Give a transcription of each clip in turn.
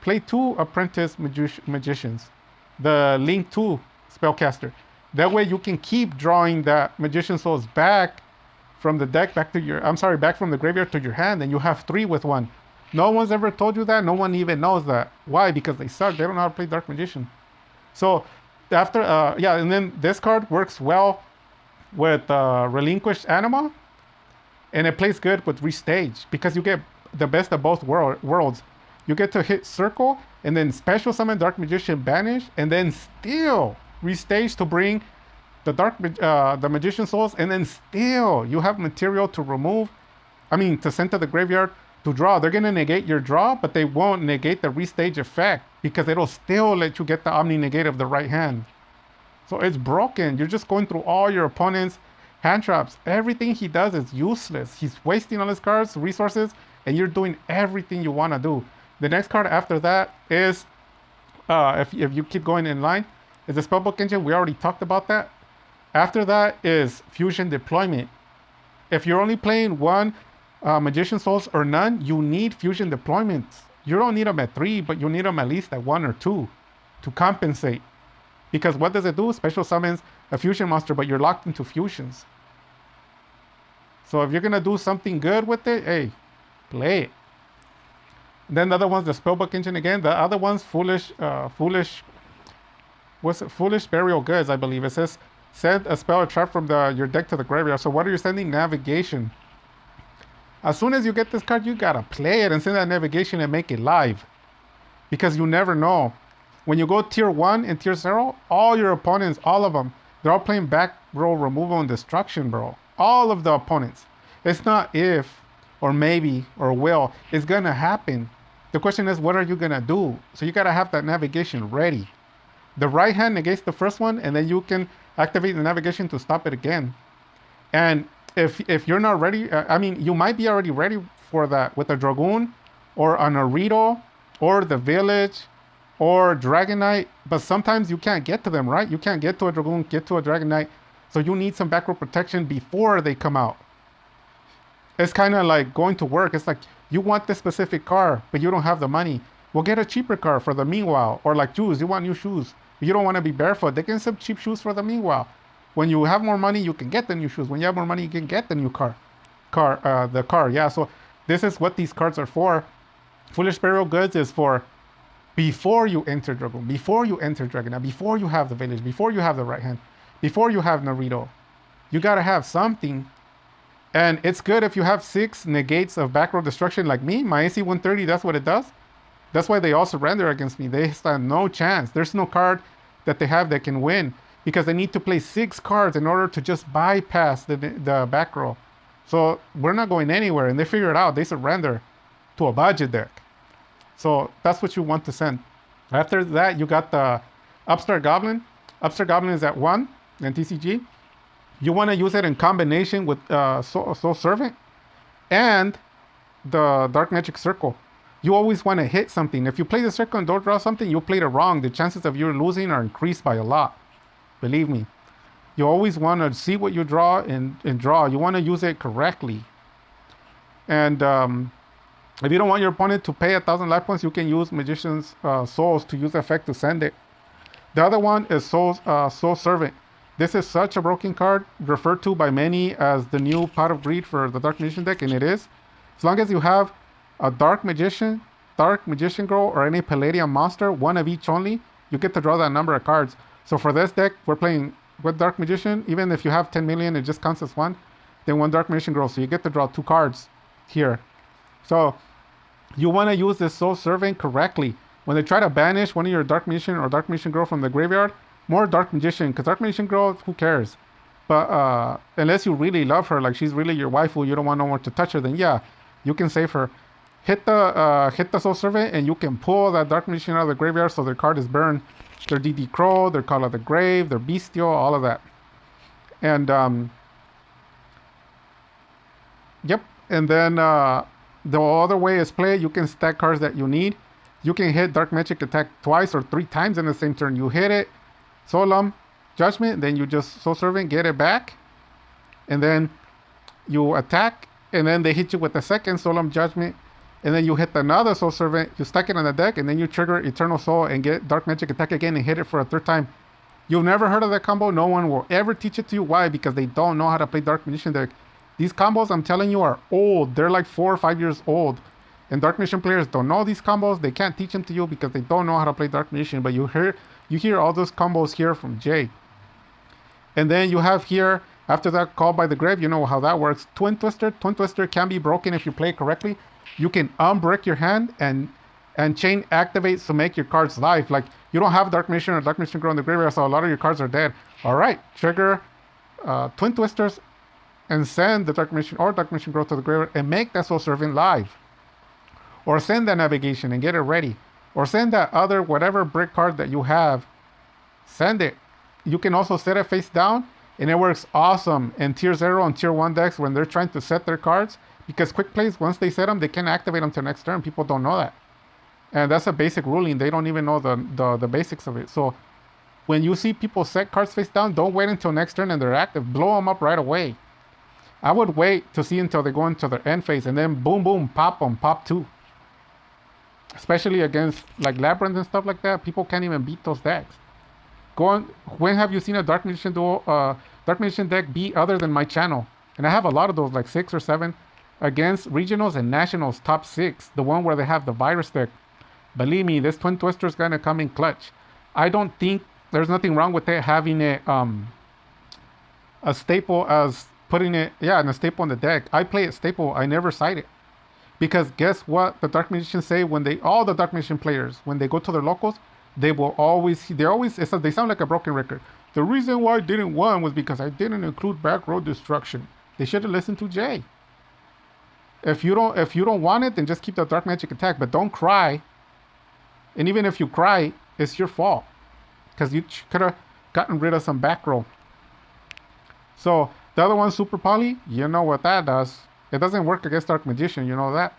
play 2 apprentice magicians. The Link 2 spellcaster. That way you can keep drawing that magician souls back from the deck back to your, I'm sorry, back from the graveyard to your hand, and you have 3 with 1. No one's ever told you that. No one even knows that. Why? Because they suck. They don't know how to play Dark Magician. So after, yeah, and then this card works well with Relinquished Anima, and it plays good with Restage because you get the best of both worlds. You get to hit Circle and then special summon Dark Magician Banish, and then still Restage to bring the the Magician Souls, and then still you have material to remove. I mean, to send to the graveyard to draw. They're gonna negate your draw, but they won't negate the Restage effect because it'll still let you get the Omni Negate of the right hand. So it's broken. You're just going through all your opponent's hand traps. Everything he does is useless. He's wasting all his cards, resources, and you're doing everything you want to do. The next card after that is, if you keep going in line, is the Spellbook Engine. We already talked about that. After that is Fusion Deployment. If you're only playing 1 Magician Souls or none, you need Fusion Deployments. You don't need them at 3, but you need them at least at 1 or 2 to compensate. Because what does it do? Special summons a fusion monster, but you're locked into fusions. So if you're going to do something good with it, hey, play it. Then the other one's the Spellbook Engine again. The other one's Foolish Burial Goods, I believe. It says, send a spell or trap from your deck to the graveyard. So what are you sending? Navigation. As soon as you get this card, you got to play it and send that navigation and make it live. Because you never know. When you go tier 1 and tier 0, all your opponents, all of them, they're all playing back row removal and destruction, bro. All of the opponents. It's not if or maybe or will. It's going to happen. The question is, what are you going to do? So you got to have that navigation ready. The right hand negates the first one, and then you can activate the navigation to stop it again. And if you're not ready, I mean, you might be already ready for that with a Dragoon or an Arito or the Village or Dragon Knight, but sometimes you can't get to them, right? You can't get to a Dragoon, get to a Dragon Knight, so you need some back row protection before they come out. It's kind of like going to work. It's like, you want this specific car, but you don't have the money. Well, get a cheaper car for the meanwhile. Or like shoes, you want new shoes. You don't want to be barefoot. They can sell cheap shoes for the meanwhile. When you have more money, you can get the new shoes. When you have more money, you can get the new car. Yeah, so this is what these cards are for. Foolish Burial Goods is for before you enter Dragoon, before you enter Dragon, before you have the Village, before you have the right hand, before you have Naruto. You got to have something. And it's good if you have 6 negates of back row destruction like me. My AC 130, that's what it does. That's why they all surrender against me. They stand no chance. There's no card that they have that can win because they need to play 6 cards in order to just bypass the back row. So we're not going anywhere, and they figure it out. They surrender to a budget deck. So that's what you want to send. After that, you got the Upstart Goblin. Upstart Goblin is at 1 in TCG. You want to use it in combination with Soul Servant and the Dark Magic Circle. You always want to hit something. If you play the circle and don't draw something, you played it wrong. The chances of you losing are increased by a lot. Believe me. You always want to see what you draw and draw. You want to use it correctly. And if you don't want your opponent to pay 1,000 life points, you can use Magician's Souls to use the effect to send it. The other one is Soul Servant. This is such a broken card, referred to by many as the new Pot of Greed for the Dark Magician deck, and it is. As long as you have a Dark Magician Girl, or any Palladium monster, one of each only, you get to draw that number of cards. So for this deck, we're playing with Dark Magician. Even if you have 10 million, it just counts as 1. Then 1 Dark Magician Girl, so you get to draw 2 cards here. So you want to use this Soul Servant correctly. When they try to banish one of your Dark Magician or Dark Magician Girl from the graveyard, more Dark Magician, because Dark Magician Girl, who cares? But unless you really love her, like she's really your waifu, you don't want no one to touch her, then yeah, you can save her. Hit the Soul Servant, and you can pull that Dark Magician out of the graveyard, so their card is burned. Their DD Crow, their Call of the Grave, their Bestial, all of that. And yep. And then the other way is play. You can stack cards that you need. You can hit Dark Magic attack twice or 3 times in the same turn. You hit it, Solemn Judgment, then you just Soul Servant, get it back, and then you attack, and then they hit you with the second Solemn Judgment, and then you hit another Soul Servant, you stack it on the deck, and then you trigger Eternal Soul and get Dark Magic attack again and hit it for a third time. You've never heard of that combo? No one will ever teach it to you. Why? Because they don't know how to play Dark Magician deck. These combos, I'm telling you, are old. They're like 4 or 5 years old. And Dark Magician players don't know these combos. They can't teach them to you because they don't know how to play Dark Magician. But you hear all those combos here from Jay. And then you have here, after that Call by the Grave, you know how that works. Twin Twister. Twin Twister can be broken if you play it correctly. You can unbrick your hand and chain activates to make your cards live. Like, you don't have Dark Magician or Dark Magician Girl in the graveyard, so a lot of your cards are dead. All right, trigger Twin Twisters and send the Dark Magician or Dark Magician Girl to the graveyard and make that Soul Servant live. Or send that Navigation and get it ready. Or send that other whatever brick card that you have. Send it. You can also set it face down, and it works awesome in Tier 0 and Tier 1 decks when they're trying to set their cards. Because quick plays, once they set them, they can activate them till next turn. People don't know that. And that's a basic ruling. They don't even know the basics of it. So when you see people set cards face down, don't wait until next turn and they're active. Blow them up right away. I would wait to see until they go into their end phase, and then boom, boom, pop them, pop 2. Especially against like Labyrinth and stuff like that, people can't even beat those decks. Go on. When have you seen a Dark Magician Dark Magician deck beat other than my channel? And I have a lot of those, like 6 or 7, against regionals and nationals, top 6. The one where they have the virus deck. Believe me, this Twin Twister is gonna come in clutch. I don't think there's nothing wrong with it having it a staple as putting it in a staple on the deck. I play it staple. I never side it. Because guess what the Dark Magicians say when all the Dark Magician players, when they go to their locals, they sound like a broken record. The reason why I didn't win was because I didn't include Back Row Destruction. They should have listened to Jay. If you don't want it, then just keep the Dark Magic attack, but don't cry. And even if you cry, it's your fault. Because you could have gotten rid of some back row. So the other one, Super Poly, you know what that does. It doesn't work against Dark Magician, you know that.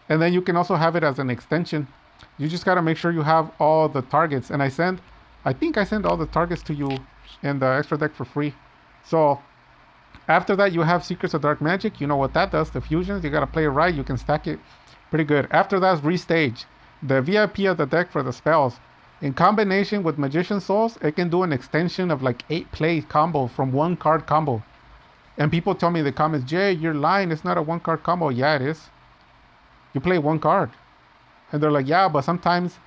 And then you can also have it as an extension. You just got to make sure you have all the targets. And I think I send all the targets to you in the extra deck for free. So after that, you have Secrets of Dark Magic. You know what that does. The fusions, you got to play it right. You can stack it pretty good. After that, Restage. The VIP of the deck for the spells. In combination with Magician Souls, it can do an extension of like 8 play combo from 1 card combo. And people tell me in the comments, Jay, you're lying. It's not a 1 card combo. Yeah, it is. You play 1 card. And they're like, yeah, but sometimes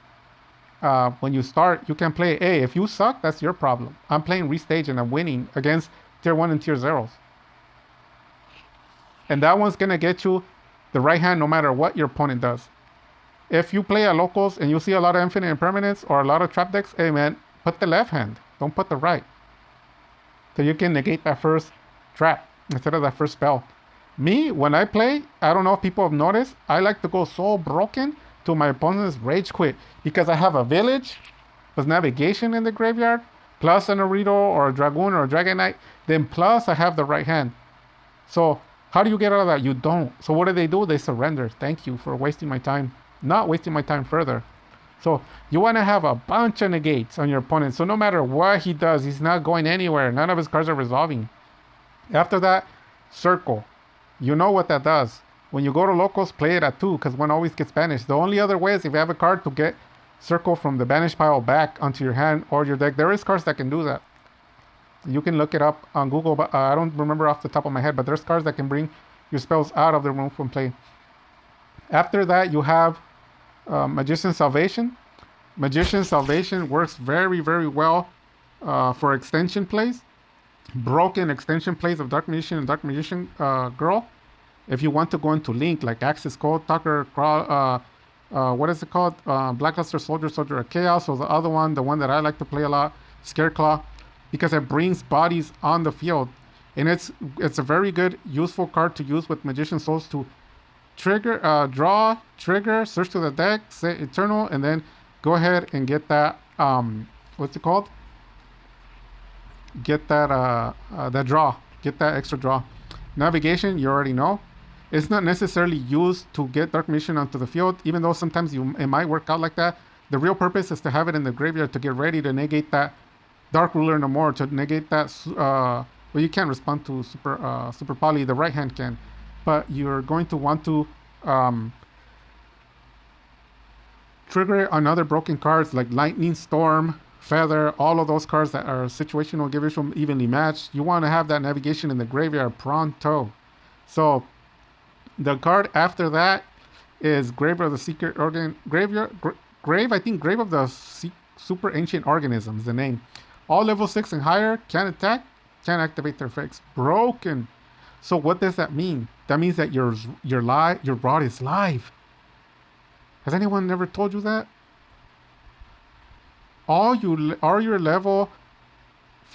when you start, you can play, hey, if you suck, that's your problem. I'm playing Restage and I'm winning against Tier 1 and Tier 0s. And that one's going to get you the right hand no matter what your opponent does. If you play at locals and you see a lot of infinite impermanence or a lot of trap decks, hey man, put the left hand. Don't put the right. So you can negate that first trap instead of that first spell. Me, when I play, I don't know if people have noticed, I like to go so broken to my opponent's Rage Quit. Because I have a Village plus Navigation in the graveyard, plus an Arito or a Dragoon or a Dragon Knight, then plus I have the right hand. So how do you get out of that? You don't. So what do? They surrender. Thank you for wasting my time. Not wasting my time further. So you want to have a bunch of negates on your opponent. So no matter what he does, he's not going anywhere. None of his cards are resolving. After that, Circle. You know what that does. When you go to locals, play it at 2 because 1 always gets banished. The only other way is if you have a card to get Circle from the banish pile back onto your hand or your deck. There is cards that can do that. You can look it up on Google, but I don't remember off the top of my head. But there's cards that can bring your spells out of the room from play. After that, you have Magician Salvation. Magician Salvation works very, very well for extension plays. Broken extension plays of Dark Magician and Dark Magician Girl. If you want to go into Link, like Axis Code, Tucker, what is it called? Blackluster Soldier, Soldier of Chaos, or the other one, the one that I like to play a lot, Scareclaw, because it brings bodies on the field. And it's a very good, useful card to use with Magician Souls to trigger, draw, trigger, search to the deck, say Eternal, and then go ahead and get that, what's it called? Get that, that draw, get that extra draw. Navigation, you already know. It's not necessarily used to get Dark Magician onto the field, even though sometimes it might work out like that. The real purpose is to have it in the graveyard to get ready to negate that Dark Ruler no more, to negate that, well, you can't respond to Super Poly, the right hand can. But you're going to want to um, trigger it on other broken cards like Lightning Storm, Feather, all of those cards that are situational, give visual, evenly matched. You want to have that navigation in the graveyard pronto. So the card after that is Grave of the Secret Organ, Grave, I think Grave of the Super Ancient Organisms, the name. All level 6 and higher can attack, can activate their effects. Broken. So what does that mean? That means that your rod is live. Has anyone ever told you that? All your level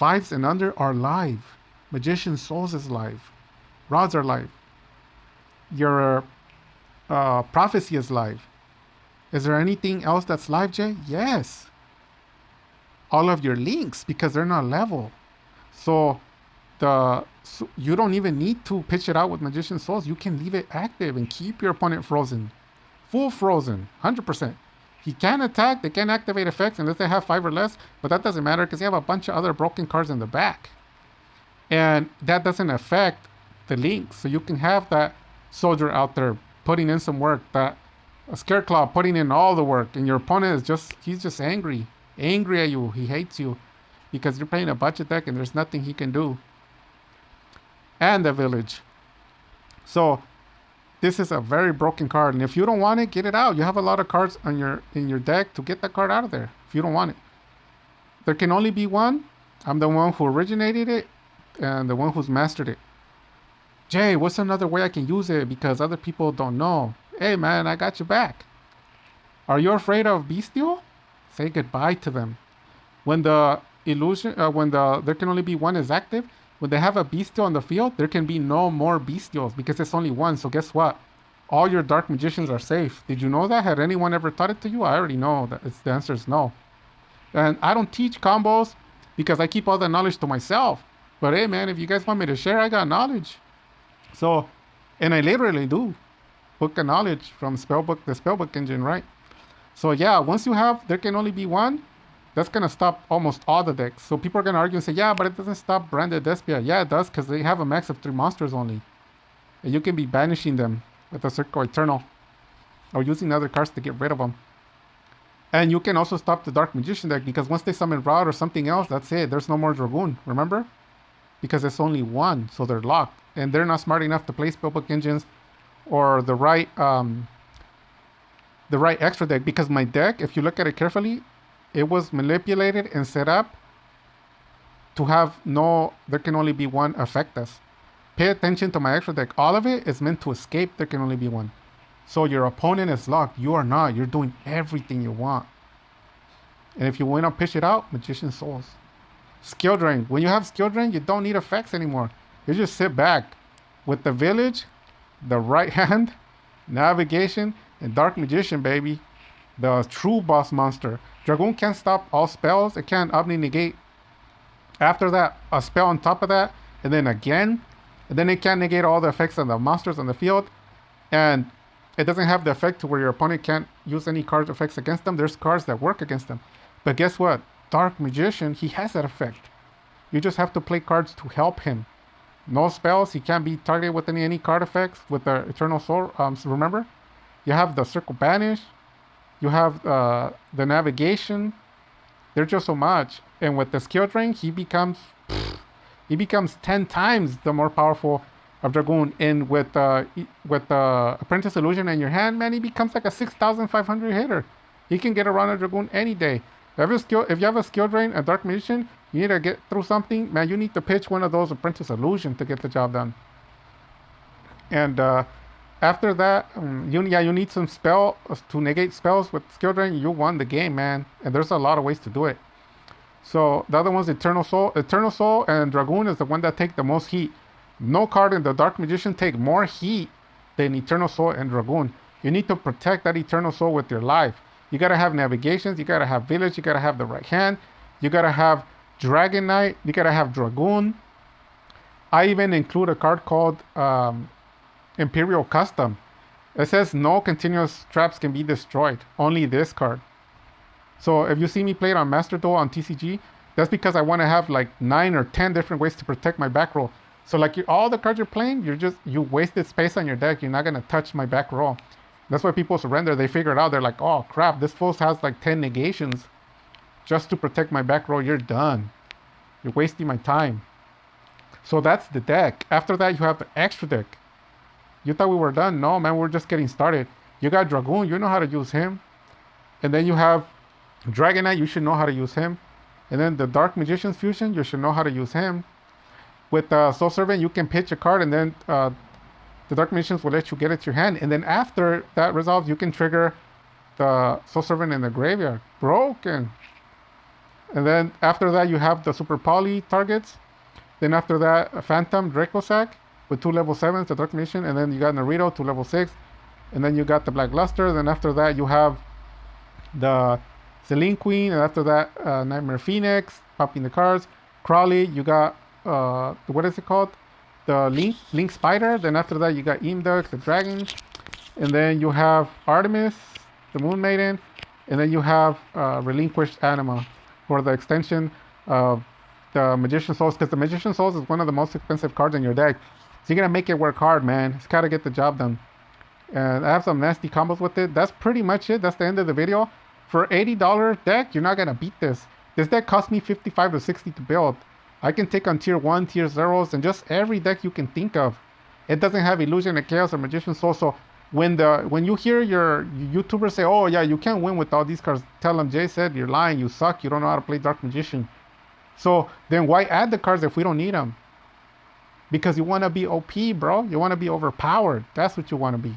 5s and under are live. Magician Souls is live. Rods are live. Your Prophecy is live. Is there anything else that's live, Jay? Yes. All of your links, because they're not level. So you don't even need to pitch it out with Magician Souls. You can leave it active and keep your opponent frozen. Full frozen, 100%. He can attack, they can activate effects unless they have 5 or less, but that doesn't matter because they have a bunch of other broken cards in the back. And that doesn't affect the links. So you can have that soldier out there putting in some work, that a Scareclaw putting in all the work, and your opponent is he's just angry at you. He hates you because you're playing a budget deck and there's nothing he can do. And the village. So this is a very broken card, and if you don't want it, get it out. You have a lot of cards in your deck to get that card out of there if you don't want it. There can only be one. I'm the one who originated it and the one who's mastered it. Jay, what's another way I can use it because other people don't know? Hey man, I got your back. Are you afraid of Bestial? Say goodbye to them. When the illusion, there can only be one is active, when they have a Bestial on the field, there can be no more Bestials because it's only one. So guess what? All your Dark Magicians are safe. Did you know that? Had anyone ever taught it to you? I already know that the answer is no. And I don't teach combos because I keep all the knowledge to myself. But hey man, if you guys want me to share, I got knowledge. So, and I literally do. Book of knowledge from Spellbook, the Spellbook engine, right? So yeah, once you have, there can only be one, that's going to stop almost all the decks. So people are going to argue and say, yeah, but it doesn't stop Branded Despia. Yeah, it does, because they have a max of 3 monsters only. And you can be banishing them with a Circle Eternal. Or using other cards to get rid of them. And you can also stop the Dark Magician deck, because once they summon Rod or something else, that's it. There's no more Dragoon, remember? Because it's only one, so they're locked. And they're not smart enough to play Spellbook engines or the right extra deck. Because my deck, if you look at it carefully, it was manipulated and set up to have there can only be one affect us. Pay attention to my extra deck. All of it is meant to escape. There can only be one. So your opponent is locked. You are not. You're doing everything you want. And if you want to pitch it out, Magician Souls. Skill Drain. When you have Skill Drain, you don't need effects anymore. You just sit back with the Village, the Right Hand, Navigation, and Dark Magician, baby. The true boss monster. Dragoon can't stop all spells. It can't Omni negate. After that, a spell on top of that, and then again. And then it can't negate all the effects on the monsters on the field. And it doesn't have the effect to where your opponent can't use any card effects against them. There's cards that work against them. But guess what? Dark Magician, he has that effect. You just have to play cards to help him. No spells. He can't be targeted with any card effects with the Eternal Soul. Remember? You have the Circle Banish. You have the Navigation. There's just so much. And with the Skill Drain, he becomes 10 times the more powerful of Dragoon. And with Apprentice Illusion in your hand, man, he becomes like a 6,500 hitter. He can get around a Dragoon any day. If you have a Skill Drain, a Dark Magician, you need to get through something, man, you need to pitch one of those Apprentice Illusion to get the job done. And after that, you need some spell to negate spells with Skill Drain. You won the game, man. And there's a lot of ways to do it. So the other one's Eternal Soul. Eternal Soul and Dragoon is the one that take the most heat. No card in the Dark Magician take more heat than Eternal Soul and Dragoon. You need to protect that Eternal Soul with your life. You gotta have Navigations, you gotta have Village, you gotta have the Right Hand, you gotta have Dragon Knight, you gotta have Dragoon. I even include a card called Imperial Custom. It says no continuous traps can be destroyed. Only this card. So if you see me play it on Master Duel on TCG, that's because I want to have like 9 or 10 different ways to protect my back row. So like all the cards you're playing, you wasted space on your deck. You're not gonna touch my back row. That's why people surrender. They figure it out. They're like, oh crap, this fool has like 10 negations just to protect my back row. You're done. You're wasting my time. So that's the deck. After that, you have the extra deck. You thought we were done? No, man, we're just getting started. You got Dragoon. You know how to use him. And then you have Dragonite. You should know how to use him. And then the Dark Magician's Fusion. You should know how to use him. With Soul Servant, you can pitch a card, and then the Dark Magicians will let you get it to your hand. And then after that resolves, you can trigger the Soul Servant in the graveyard. Broken. And then after that, you have the Super Poly targets. Then after that, a Phantom Dracosack with 2 level 7s, the Dark Magician. And then you got Naruto, 2 level 6. And then you got the Black Luster. Then after that, you have the Celine Queen. And after that, Nightmare Phoenix, popping the cards. Crawley, you got, what is it called? The Link Spider. Then after that, you got Imduk, the Dragon. And then you have Artemis, the Moon Maiden. And then you have Relinquished Anima for the extension of the Magician Souls, because the Magician Souls is one of the most expensive cards in your deck. So you're gonna make it work hard, man. It's gotta get the job done. And I have some nasty combos with it. That's pretty much it. That's the end of the video. For $80 deck, you're not gonna beat this. This deck cost me $55 to $60 to build. I can take on tier 1, tier 0s, and just every deck you can think of. It doesn't have Illusion of Chaos or Magician Soul. So when you hear your YouTubers say, oh yeah, you can't win with all these cards, tell them Jay said you're lying, you suck, you don't know how to play Dark Magician. So then why add the cards if we don't need them? Because you want to be OP, bro. You want to be overpowered. That's what you want to be.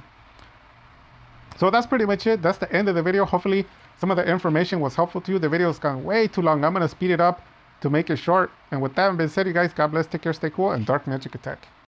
So that's pretty much it. That's the end of the video. Hopefully some of the information was helpful to you. The video's gone way too long. I'm going to speed it up to make it short. And with that being said, you guys, God bless, take care, stay cool, and Dark Magic Attack.